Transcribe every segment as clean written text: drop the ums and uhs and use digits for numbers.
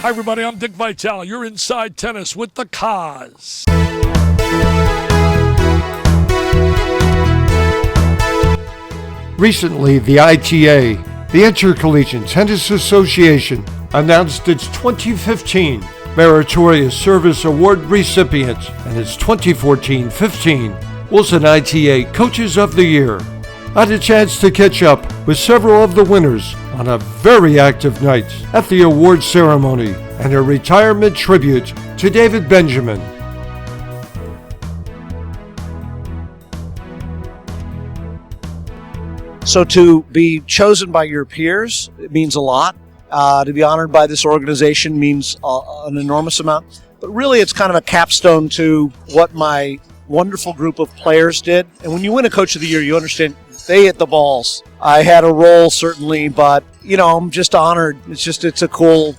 Hi, everybody. I'm Dick Vitale. You're Inside Tennis with the Koz. Recently, the ITA, the Intercollegiate Tennis Association, announced its 2015 Meritorious Service Award recipient and its 2014-15 Wilson ITA Coaches of the Year. I had a chance to catch up with several of the winners on a very active night at the award ceremony and a retirement tribute to David Benjamin. So to be chosen by your peers, it means a lot. To be honored by this organization means an enormous amount. But really, it's kind of a capstone to what my wonderful group of players did. And when you win a Coach of the Year, you understand they hit the balls. I had a role, certainly, but, I'm just honored. It's a cool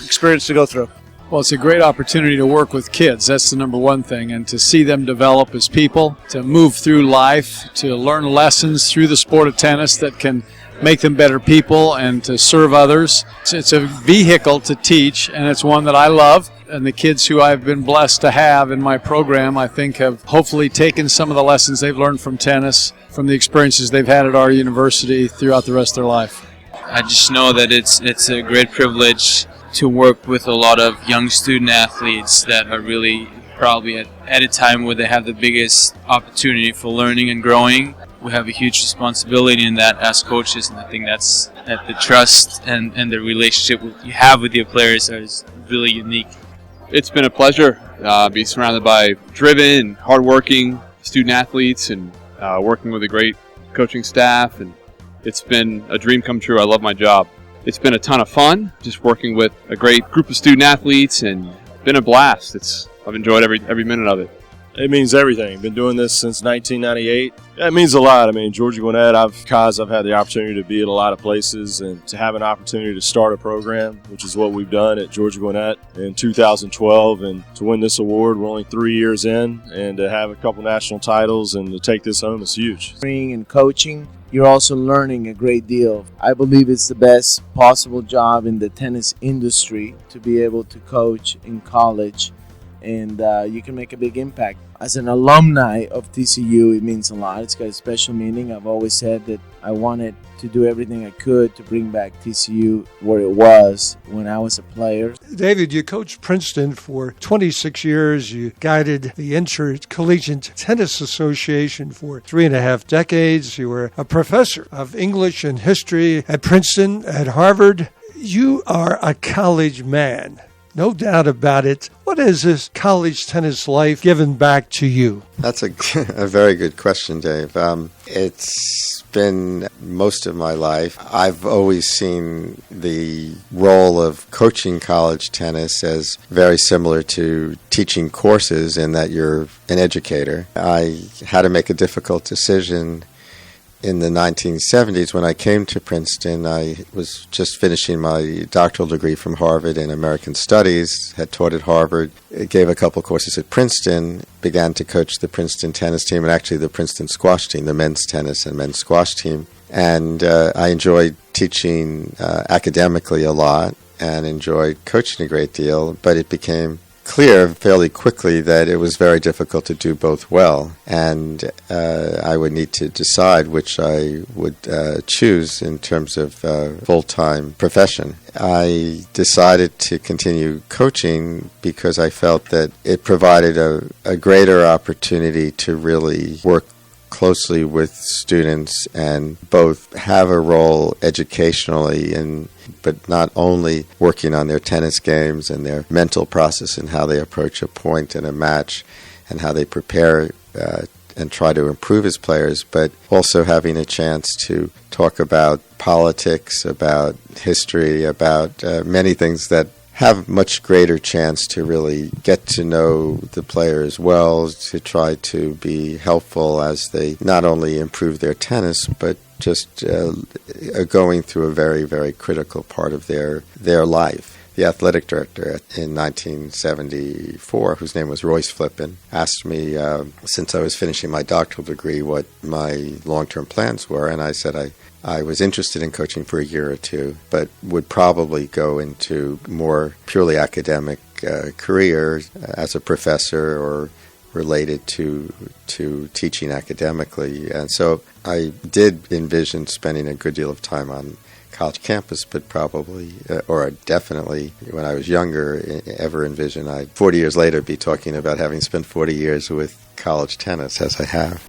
experience to go through. Well, it's a great opportunity to work with kids. That's the number one thing. And to see them develop as people, to move through life, to learn lessons through the sport of tennis that can make them better people and to serve others. It's a vehicle to teach, and it's one that I love. And the kids who I've been blessed to have in my program, I think, have hopefully taken some of the lessons they've learned from tennis, from the experiences they've had at our university throughout the rest of their life. I just know that it's a great privilege to work with a lot of young student athletes that are really probably at a time where they have the biggest opportunity for learning and growing. We have a huge responsibility in that as coaches, and I think that the trust and the relationship you have with your players is really unique. It's been a pleasure be surrounded by driven, hardworking student athletes and working with a great coaching staff, and it's been a dream come true. I love my job. It's been a ton of fun just working with a great group of student athletes, and been a blast. I've enjoyed every minute of it. It means everything. Been doing this since 1998. Yeah, it means a lot. I mean, Georgia Gwinnett, I've had the opportunity to be at a lot of places, and to have an opportunity to start a program, which is what we've done at Georgia Gwinnett in 2012, and to win this award, we're only 3 years in, and to have a couple national titles and to take this home is huge. And coaching, you're also learning a great deal. I believe it's the best possible job in the tennis industry to be able to coach in college, and you can make a big impact. As an alumni of TCU, it means a lot. It's got a special meaning. I've always said that I wanted to do everything I could to bring back TCU where it was when I was a player. David, you coached Princeton for 26 years. You guided the Intercollegiate Tennis Association for 3.5 decades. You were a professor of English and history at Princeton, at Harvard. You are a college man. No doubt about it. What has this college tennis life given back to you? That's a very good question, Dave. It's been most of my life. I've always seen the role of coaching college tennis as very similar to teaching courses in that you're an educator. I had to make a difficult decision in the 1970s, when I came to Princeton. I was just finishing my doctoral degree from Harvard in American Studies, had taught at Harvard, gave a couple courses at Princeton, began to coach the Princeton tennis team and actually the Princeton squash team, the men's tennis and men's squash team. And I enjoyed teaching academically a lot and enjoyed coaching a great deal, but it became clear fairly quickly that it was very difficult to do both well, and I would need to decide which I would choose in terms of full-time profession. I decided to continue coaching because I felt that it provided a greater opportunity to really work closely with students and both have a role educationally, but not only working on their tennis games and their mental process and how they approach a point in a match and how they prepare and try to improve as players, but also having a chance to talk about politics, about history, about many things that have much greater chance to really get to know the players well, to try to be helpful as they not only improve their tennis, but just going through a very, very critical part of their life. the athletic director in 1974, whose name was Royce Flippin, asked me, since I was finishing my doctoral degree, what my long-term plans were, and I said I was interested in coaching for a year or two, but would probably go into more purely academic career as a professor or related to teaching academically. And so I did envision spending a good deal of time on college campus, but probably, or definitely, when I was younger, ever envisioned I'd 40 years later be talking about having spent 40 years with college tennis, as I have.